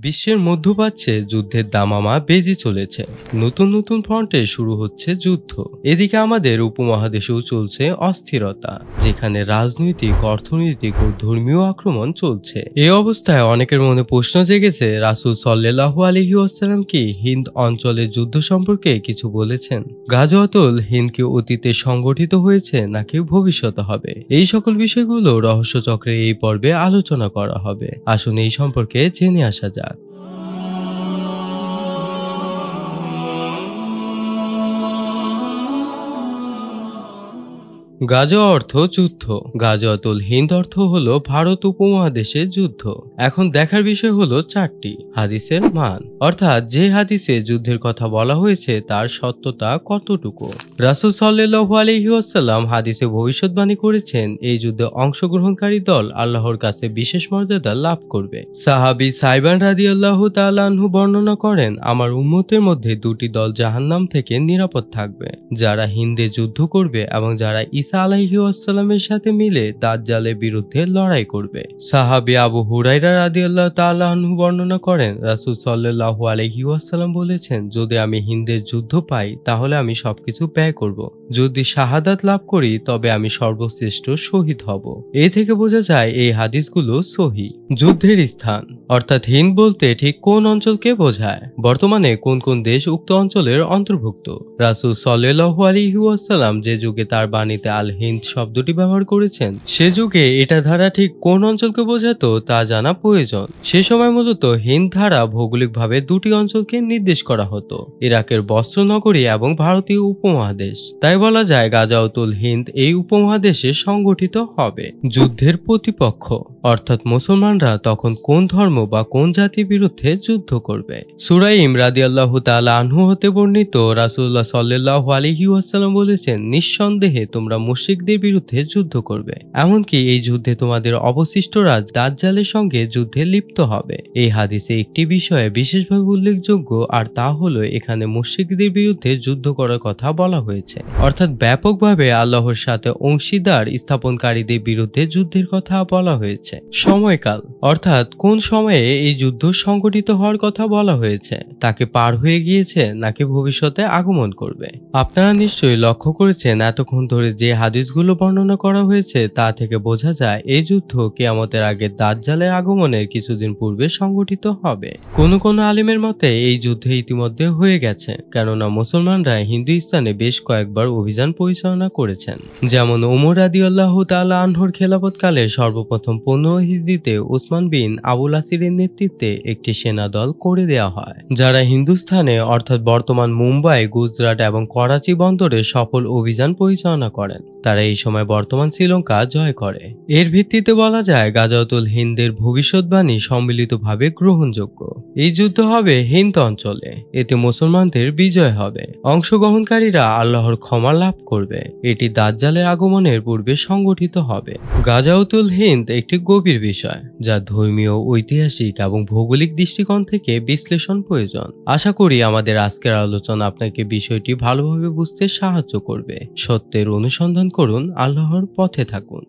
বিশ্বের মধ্যপ্রাচ্যে যুদ্ধের দামামা বেজে চলেছে। নতুন নতুন ফ্রন্টে শুরু হচ্ছে যুদ্ধ। এদিকে আমাদের উপমহাদেশেও চলছে অস্থিরতা, যেখানে রাজনৈতিক, অর্থনৈতিক ও ধর্মীয় আক্রমণ চলছে। এই অবস্থায় অনেকের মনে প্রশ্ন জেগেছে, রাসূল সাল্লাল্লাহু আলাইহি ওয়াসাল্লাম কি হিন্দ অঞ্চলের যুদ্ধ সম্পর্কে কিছু বলেছেন? গাজওয়াতুল হিন্দ কি অতীতে সংগঠিত হয়েছে নাকি ভবিষ্যতে হবে? এই সকল বিষয়গুলো রহস্যচক্রের এই পর্বে আলোচনা করা হবে। আসুন এই সম্পর্কে জেনে আসা যাক। গাজওয়া অর্থ যুদ্ধ। গাজওয়াতুল হিন্দ অর্থ হলো ভারত উপমহাদেশের যুদ্ধ। এখন দেখার বিষয় হলো চারটি হাদিসের মান, অর্থাৎ যে হাদিসে যুদ্ধের কথা বলা হয়েছে তার সত্যতা কতটুকু। রাসূল সাল্লাল্লাহু আলাইহি ওয়াসাল্লাম হাদিসে ভবিষ্যৎবাণী করেছেন, এই যুদ্ধে অংশগ্রহণকারী দল আল্লাহর কাছে বিশেষ মর্যাদা লাভ করবে। সাহাবী সাইবান রাদিয়াল্লাহু তাআলা আনহু বর্ণনা করেন, আমার উম্মতের মধ্যে দুটি দল জাহান্নাম থেকে নিরাপদ থাকবে, যারা হিন্দে যুদ্ধ করবে এবং যারা ঈসা আলাইহিস সালামের সাথে মিলে দাজ্জালের বিরুদ্ধে লড়াই করবে। সাহাবী আবু হুরায়রা রাদিয়াল্লাহু তাআলা আনহু বর্ণনা করেন, রাসূল সাল্লাল্লাহু আলাইহি ওয়াসাল্লাম বলেছেন, যদি আমি হিন্দের যুদ্ধ পাই তাহলে আমি সবকিছু ব্যয় করব। যদি শাহাদাত লাভ করি তবে আমি সর্বশ্রেষ্ঠ শহীদ হব। এই থেকে বোঝা যায় এই হাদিসগুলো সহিহ। যুদ্ধের স্থান, অর্থাৎ হিন্দ বলতে ঠিক কোন অঞ্চলকে বোঝায়? বর্তমানে কোন কোন দেশ উক্ত অঞ্চলের অন্তর্ভুক্ত? রাসূল সাল্লাল্লাহু আলাইহি ওয়াসাল্লাম যে যুগে তার বাণীতে আল হিন্দ শব্দটি ব্যবহার করেছেন, সে যুগে এটা ধারা ঠিক কোন অঞ্চলকে বোঝাতো তা জানা প্রয়োজন। সে সময় মূলত হিন্দ ধারা ভৌগোলিকভাবে দুটি অঞ্চলকে নির্দেশ করা হতো, ইরাকের বস্ত্র নগরী এবং ভারতীয় উপমহাদেশ। তাই বলা যায় গাজওয়াতুল হিন্দ এই উপমহাদেশে সংগঠিত হবে। যুদ্ধের প্রতিপক্ষ, অর্থাৎ মুসলমানরা তখন কোন ধর্ম বা কোন জাতির বিরুদ্ধে যুদ্ধ করবে। সুরাইম রাদিয়াল্লাহু তাআলা আনহু হতে বর্ণিত, রাসূলুল্লাহ সাল্লাল্লাহু আলাইহি ওয়াসাল্লাম বলেছেন, নিঃসন্দেহে তোমরা মুশরিকদের বিরুদ্ধে যুদ্ধ করবে, এমনকি এই যুদ্ধে তোমাদের অবশিষ্টরা দাজ্জালের সঙ্গে যুদ্ধে লিপ্ত হবে। এই হাদিসে একটি বিষয়ে বিশেষভাবে উল্লেখযোগ্য, আর তা হলো এখানে মুশরিকদের বিরুদ্ধে যুদ্ধ করার কথা বলা হয়েছে, অর্থাৎ ব্যাপকভাবে আল্লাহর সাথে অংশীদার স্থাপনকারীদের বিরুদ্ধে যুদ্ধের কথা বলা হয়েছে। সময়কাল, অর্থাৎ কোন সময়ে এই যুদ্ধ সংঘটিত হওয়ার কথা বলা হয়েছে, তাকে পার হয়ে গিয়েছে নাকি ভবিষ্যতে আগমন করবে। আপনারা নিশ্চয়ই লক্ষ্য করেছেন, এতক্ষণ ধরে যে হাদিসগুলো বর্ণনা করা হয়েছে তা থেকে বোঝা যায় এই যুদ্ধ কিয়ামতের আগে দাজ্জালের আগমনের কিছুদিন পূর্বে সংঘটিত হবে। কোন কোন আলেমের মতে এই যুদ্ধে ইতিমধ্যে হয়ে গেছে, কেননা মুসলমানরা হিন্দুস্তানে বেশ কয়েকবার অভিযান পরিচালনা করেছেন। যেমন ওমর রাদিয়াল্লাহু তাআলা আনহুর খেলাফতকালে সর্বপ্রথম 15 হিজরিতে উসমান বিন আবুল আসিরের নেতৃত্বে একটি সেনাদল করে দেওয়া হয়, যারা হিন্দুস্তানে অর্থাৎ বর্তমান মুম্বাই, গুজরাট এবং করাচি বন্দরে সফল অভিযান পরিচালনা করেন। তারা এই সময় বর্তমান শ্রীলঙ্কা জয় করে। এর ভিত্তিতে বলা যায় গাজওয়াতুল হিন্দের ভবিষ্যৎবাণী সম্মিলিতভাবে গ্রহণযোগ্য। এই যুদ্ধ হবে হিন্দ অঞ্চলে, এতে মুসলমানদের বিজয় হবে। অংশগ্রহণকারীরা আল্লাহর ক্ষমা লাভ করবে। এটি দাজ্জালের আগমনের পূর্বে সংগঠিত হবে। গাজওয়াতুল হিন্দ একটি গভীর বিষয়, যা ধর্মীয়, ঐতিহাসিক এবং ভৌগোলিক দৃষ্টিকোণ থেকে বিশ্লেষণ প্রয়োজন। আশা করি আমাদের আজকের আলোচনা আপনাকে বিষয়টি ভালোভাবে বুঝতে সাহায্য করবে। সত্যের অনুসন্ধান করুন, আল্লাহর পথে থাকুন।